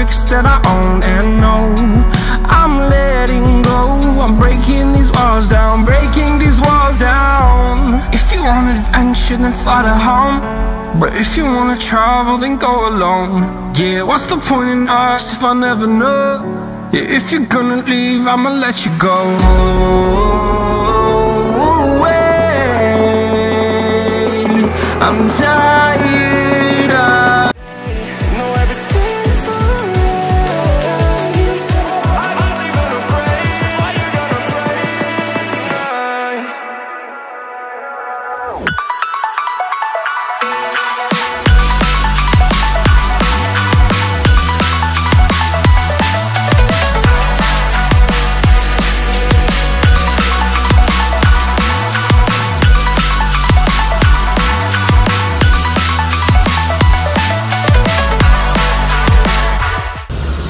tracks that I own and know. I'm letting go, I'm breaking these walls down, breaking these walls down. If you want adventure, then fly to home. But if you wanna travel, then go alone. Yeah, what's the point in us if I never know? Yeah, if you're gonna leave, I'ma let you go. I'm tired of know everything's alright. Are you gonna pray? Are you gonna pray tonight?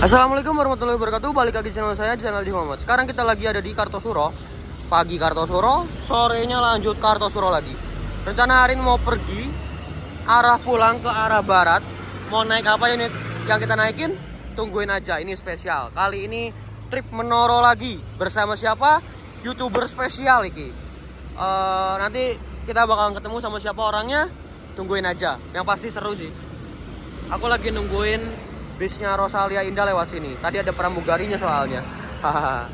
Assalamualaikum warahmatullahi wabarakatuh. Balik lagi channel saya, channel di Muhammad. Sekarang kita lagi ada di Kartosuro. Pagi Kartosuro, sorenya lanjut Kartosuro lagi. Rencana hari ini mau pergi arah pulang ke arah barat. Mau naik apa ini yang kita naikin? Tungguin aja, ini spesial. Kali ini trip Menoro lagi. Bersama siapa? YouTuber spesial iki. Nanti kita bakalan ketemu sama siapa orangnya. Tungguin aja. Yang pasti seru sih. Aku lagi nungguin bisnya Rosalia Indah lewat sini. Tadi ada pramugarinya soalnya. Nah,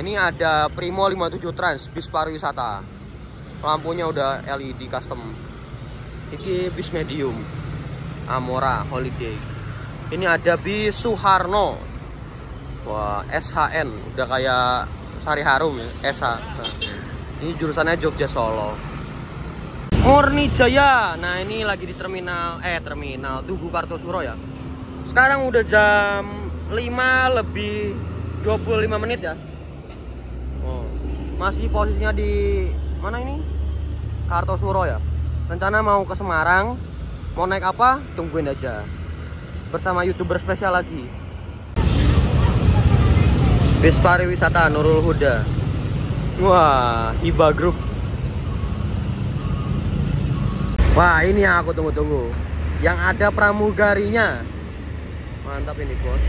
ini ada Primo 57 Trans, bis pariwisata. Lampunya udah LED custom. Ini bis medium Amora Holiday. Ini ada bis Suharno. Wah, SHN, udah kayak Sari Harum ya, SH. Ini jurusannya Jogja Solo. Murni Jaya. Nah, ini lagi di terminal Tugu Kartosuro ya. Sekarang udah jam 5 lebih 25 menit ya. Oh, masih posisinya di mana ini? Kartosuro ya. Rencana mau ke Semarang. Mau naik apa? Tungguin aja. Bersama YouTuber spesial lagi. Bis pariwisata Nurul Huda. Wah, Hiba Group. Wah, ini yang aku tunggu-tunggu. Yang ada pramugarinya. Mantap ini bos.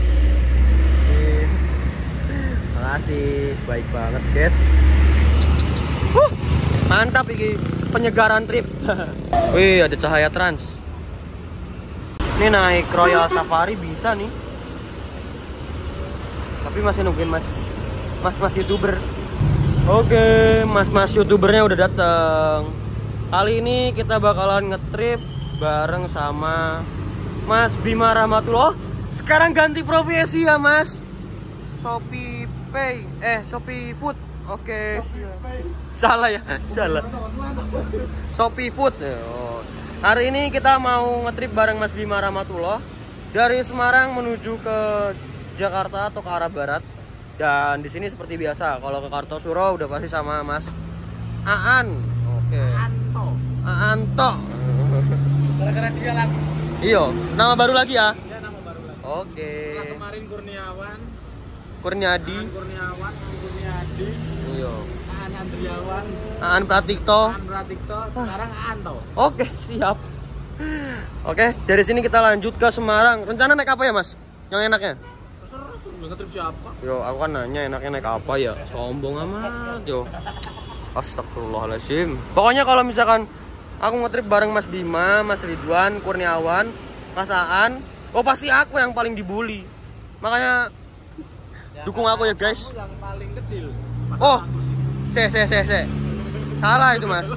Makasih, baik banget guys. Mantap ini penyegaran trip. Wih, ada cahaya trans. Ini naik Royal Safari bisa nih. Tapi masih nungguin mas YouTuber. Oke, mas YouTubernya udah datang. Kali ini kita bakalan ngetrip bareng sama Mas Bima Rahmatullah. Sekarang ganti profesi ya mas. Shopee Pay, Shopee Food. Oke. Salah ya, salah. Shopee Food. Oh. Hari ini kita mau ngetrip bareng Mas Bima Rahmatullah dari Semarang menuju ke Jakarta atau ke arah barat. Dan di sini seperti biasa, kalau ke Kartosuro udah pasti sama Mas Aan. Oke. Aanto. Gara-gara dia lagi. Iya, nama baru lagi ya. Oke. Setelah kemarin Kurniadi. Iya. Aan Pratikto. Sekarang Aanto. Oke, siap. Oke, dari sini kita lanjut ke Semarang. Rencana naik apa ya, Mas? Yang enaknya? Terserah, ngetrip siapa? Yo, aku kan nanya enaknya naik apa ya? Sombong amat, yo. Astagfirullahaladzim. Pokoknya kalau misalkan aku ngetrip bareng Mas Bima, Mas Ridwan, Kurniawan, Mas Aan, oh pasti aku yang paling dibully. Makanya ya, dukung aku ya guys. Kamu yang paling kecil. Oh, se. Salah itu mas.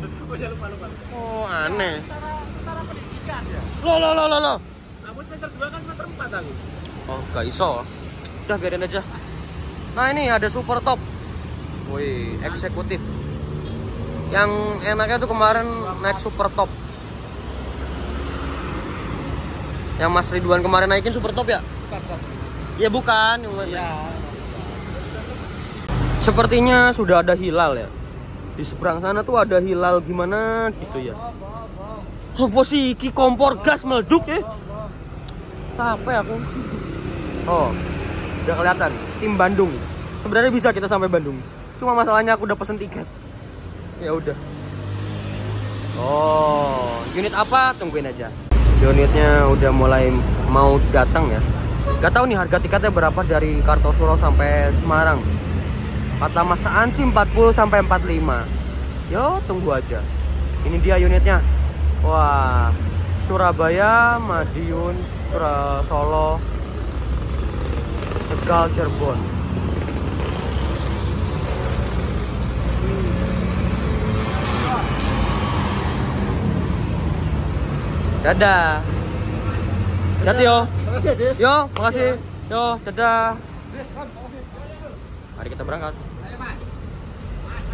Oh aneh. Secara pendidikan ya. Lo. Kamu semester 2 kan semester 4 aku. Oh gak iso. Udah biarin aja. Nah ini ada super top. Wih, eksekutif. Yang enaknya tuh kemarin naik super top. Yang Mas Ridwan kemarin naikin super top ya? Iya bukan. Ya. Sepertinya sudah ada hilal ya. Di seberang sana tuh ada hilal gimana gitu ya. Apa sih iki kompor gas meleduk ya? Capek aku. Oh, udah kelihatan. Tim Bandung. Sebenarnya bisa kita sampai Bandung. Cuma masalahnya aku udah pesen tiket. Ya udah. Oh, unit apa? Tungguin aja. Unitnya udah mulai mau datang ya. Gak tahu nih harga tiketnya berapa dari Kartosuro sampai Semarang. Kata Mas Aan sih 40 sampai 45. Yo, tunggu aja. Ini dia unitnya. Wah, Surabaya, Madiun, Solo, Tegal, Cirebon. Dadah. Hati yo. Yo, makasih. Yo, dadah. Mari kita berangkat.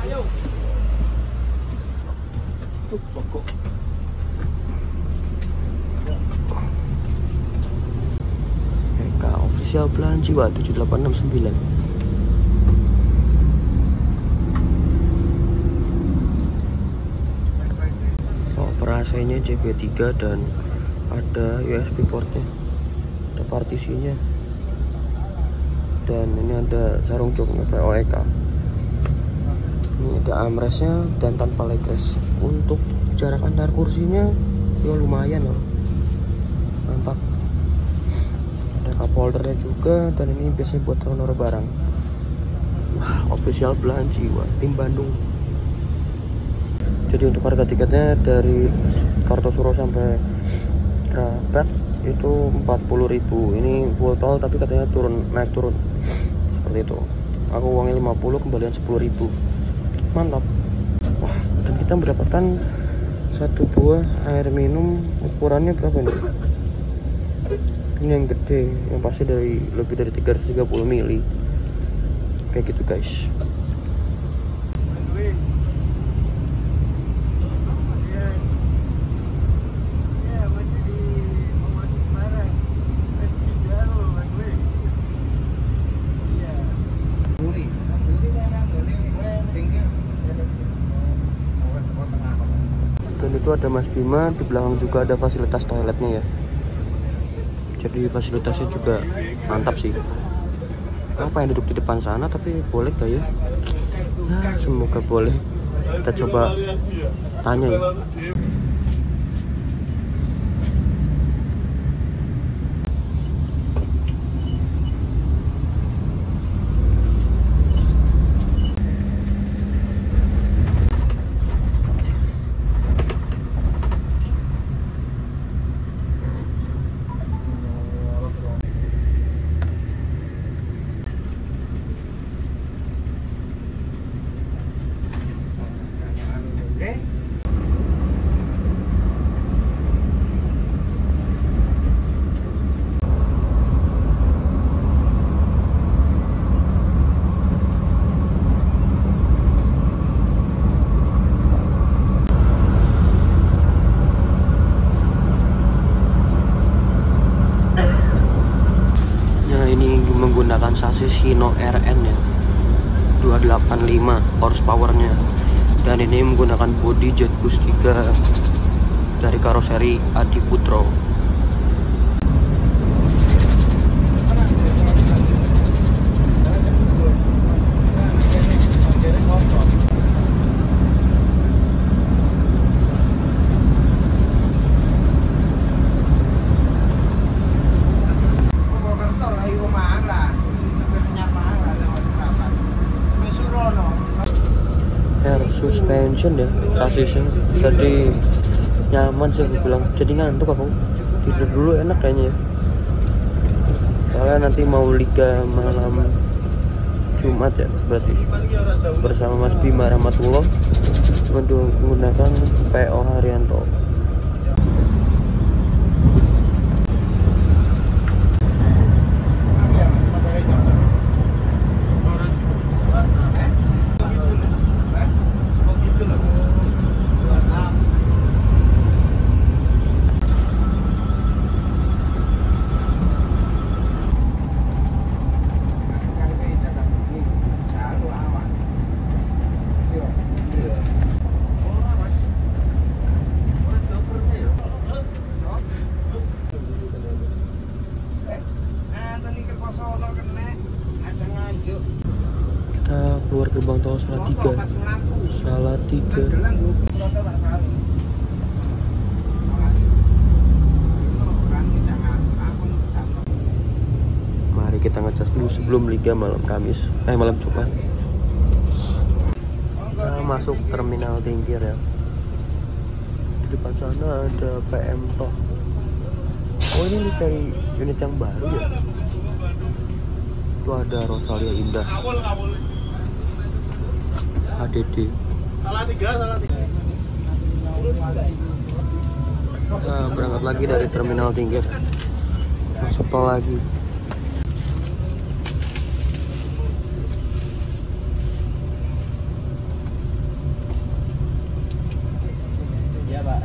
Ayo. Tuh, boko. Eka official plan Jiwa 7869. Oh, AC-nya JB3 dan ada USB portnya, ada partisinya, dan ini ada sarung joknya POEK. Ini ada armrestnya dan tanpa legrest. Untuk jarak antar kursinya ya lumayan loh, mantap. Ada cup holdernya juga, dan ini biasanya buat taruh barang. Wah, official belahan Jiwa tim Bandung. Jadi untuk harga tiketnya dari Kartosuro sampai Kerabat itu 40.000. Ini full tol tapi katanya naik turun seperti itu. Aku uangnya 50, kembalian 10.000. Mantap. Wah, dan kita mendapatkan satu buah air minum. Ukurannya berapa nih? Ini yang gede, yang pasti dari lebih dari 330 ml. Kayak gitu guys. Dan itu ada Mas Bima, di belakang juga ada fasilitas toiletnya ya. Jadi fasilitasnya juga mantap sih. Apa yang duduk di depan sana, tapi boleh gak ya? Nah, semoga boleh. Kita coba tanya ya. Ini menggunakan sasis Hino RN ya, 285 horsepowernya, dan ini menggunakan bodi Jetbus 3 dari karoseri Adi Putro. Suspension ya, sasisnya tadi nyaman sih aku bilang. Jadi ngantuk aku, tidur dulu enak kayaknya ya. Soalnya nanti mau liga malam Jumat ya, berarti bersama Mas Bima Rahmatullah menggunakan PO Haryanto. Kita keluar gerbang tol Salatiga. kita ngecas dulu sebelum Liga malam Jumat. Kita masuk terminal Tingkir ya. Di depan sana ada PM Toh. Oh, ini dari unit yang baru ya. Itu ada Rosalia Indah, HDD. Salah tiga. Kita berangkat lagi dari terminal Tingkir, masuk tol lagi. Iya, Pak.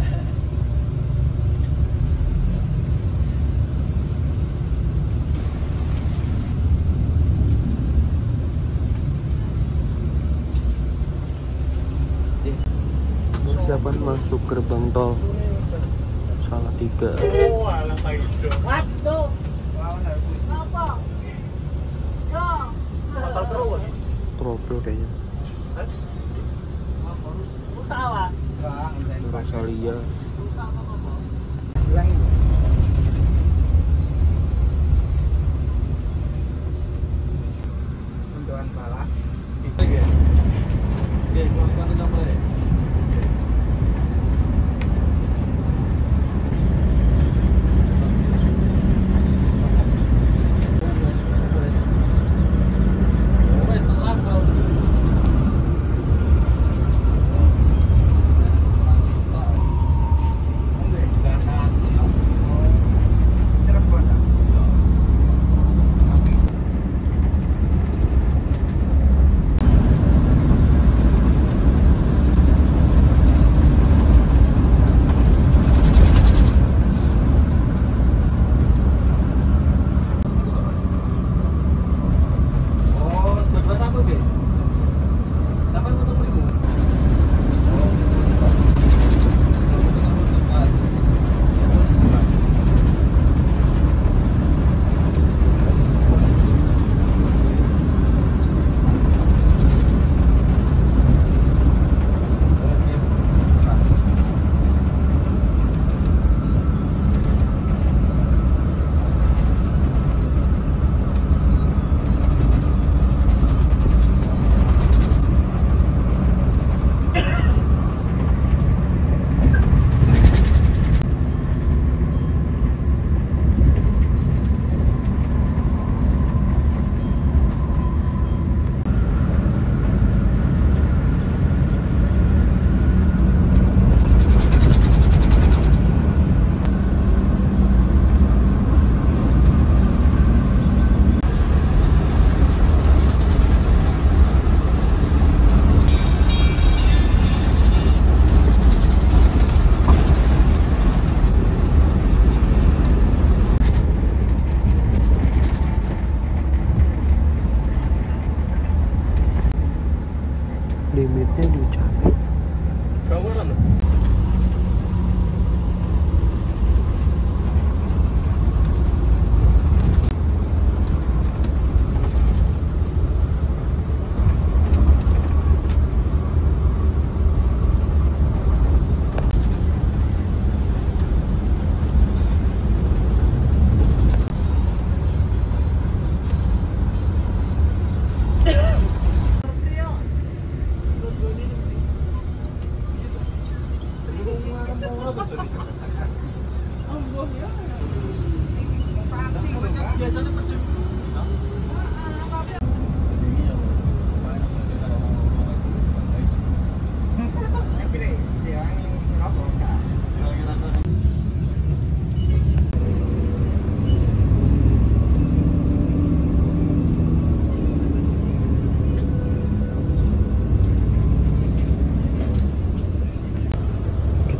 Persiapan masuk gerbang tol Salatiga. Trouble kayaknya. Rosalia. Limitnya dicari. Kawaran.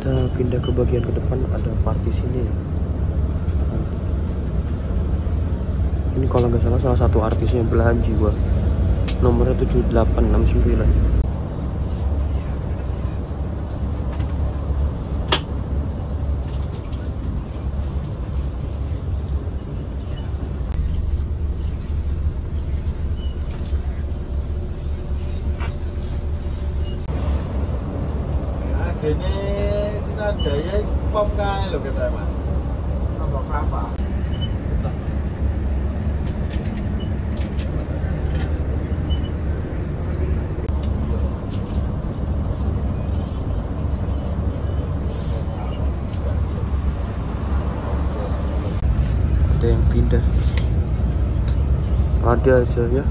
Kita pindah ke bagian ke depan, ada partisi ini. Ini kalau nggak salah satu artisnya Belahan Jiwa, nomornya 7869. Ini Sinar Jaya pom kae lho kita Mas. Apa? Ada aja ya,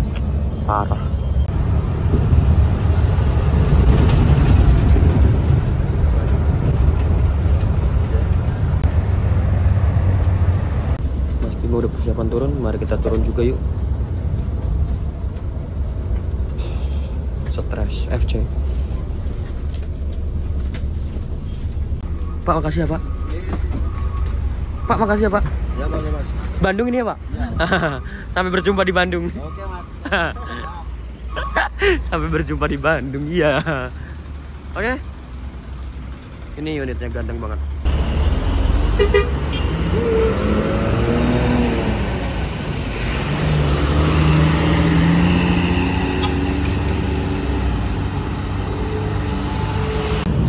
parah. Mas Bimo udah persiapan turun, mari kita turun juga yuk. Stres FC. Pak, makasih ya Pak. Pak, makasih ya Pak. Ya, boleh Mas. Bandung ini ya Pak? Ya. Sampai berjumpa di Bandung. Oke Mas. Sampai berjumpa di Bandung, iya. Oke. Ini unitnya ganteng banget.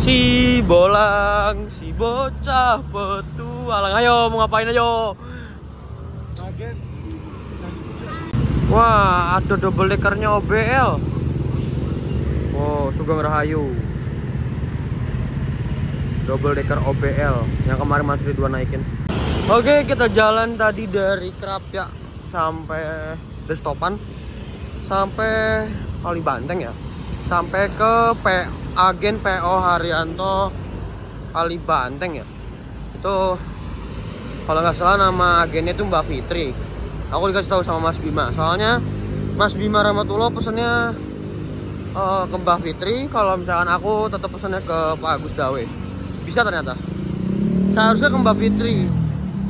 Si bolang, si bocah petualang. Ayo, mau ngapain ayo? Kaget. Wah, ada double deckernya OBL. Oh, Sugeng Rahayu. Double decker OBL yang kemarin Mas Ridwan naikin. Oke, kita jalan tadi dari Krapyak sampai Destopan, sampai Kali Banteng ya, sampai ke Agen PO Haryanto Kali Banteng ya. Itu kalau nggak salah nama agennya itu Mbak Fitri. Aku dikasih tahu sama Mas Bima, soalnya Mas Bima Rahmatullah pesennya ke Mbak Fitri. Kalau misalkan aku tetap pesennya ke Pak Agus Dawe. Bisa ternyata. Seharusnya ke Mbak Fitri.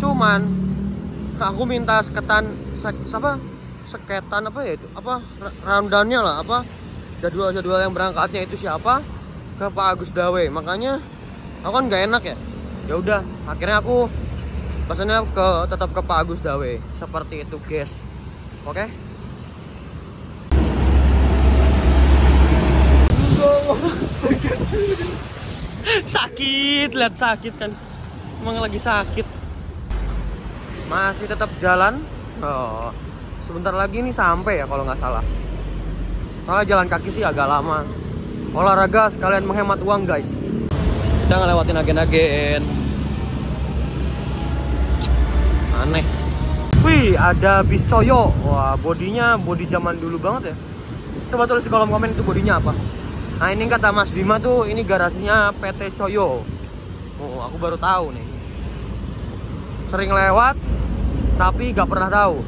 Cuman aku minta seketan rundownnya lah, jadwal yang berangkatnya itu siapa ke Pak Agus Dawe. Makanya aku kan nggak enak ya. Ya udah, akhirnya aku pesannya tetap ke Pak Agus Dawe. Seperti itu guys. Oke. Sakit, lihat sakit kan. Emang lagi sakit. Masih tetap jalan. Oh, sebentar lagi nih sampai ya kalau nggak salah. Soalnya jalan kaki sih agak lama. Olahraga sekalian menghemat uang guys. Kita ngelewatin agen-agen. Aneh. Wih, ada bis Coyo. Wah, bodinya bodi zaman dulu banget ya. Coba tulis di kolom komen itu bodinya apa. Nah, ini kata Mas Bima tuh ini garasinya PT Coyo. Oh, aku baru tahu nih. Sering lewat tapi gak pernah tahu.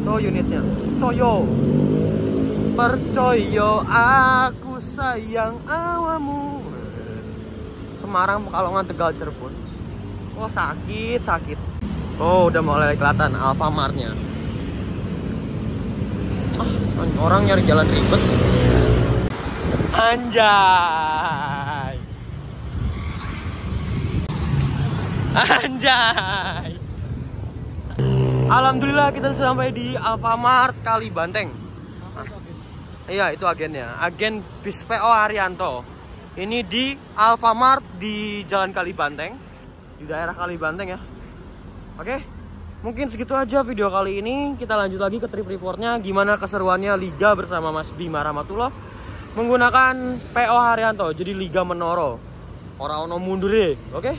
Tuh unitnya Coyo. Percoyo aku sayang awamu. Semarang, Pekalongan, Tegal, Cirebon. Oh, sakit. Oh, udah mulai kelihatan Alfamartnya. Orang nyari jalan ribet. Anjay. Alhamdulillah kita sampai di Alfamart Kali Banteng. Iya, itu agennya. Agen bis PO Haryanto. Ini di Alfamart di Jalan Kali Banteng, di daerah Kali Banteng ya. Oke, mungkin segitu aja video kali ini. Kita lanjut lagi ke trip reportnya. Gimana keseruannya Liga bersama Mas Bima Rahmatullah menggunakan PO Haryanto. Jadi Liga Menoro. Ora ono mundure. Oke,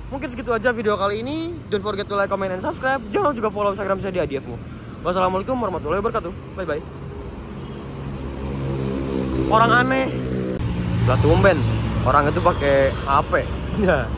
mungkin segitu aja video kali ini. Don't forget to like, comment, and subscribe. Jangan juga follow Instagram saya di ADFmu. Wassalamualaikum warahmatullahi wabarakatuh. Bye bye. Orang aneh. Lah tumben orang itu pakai HP. Ya.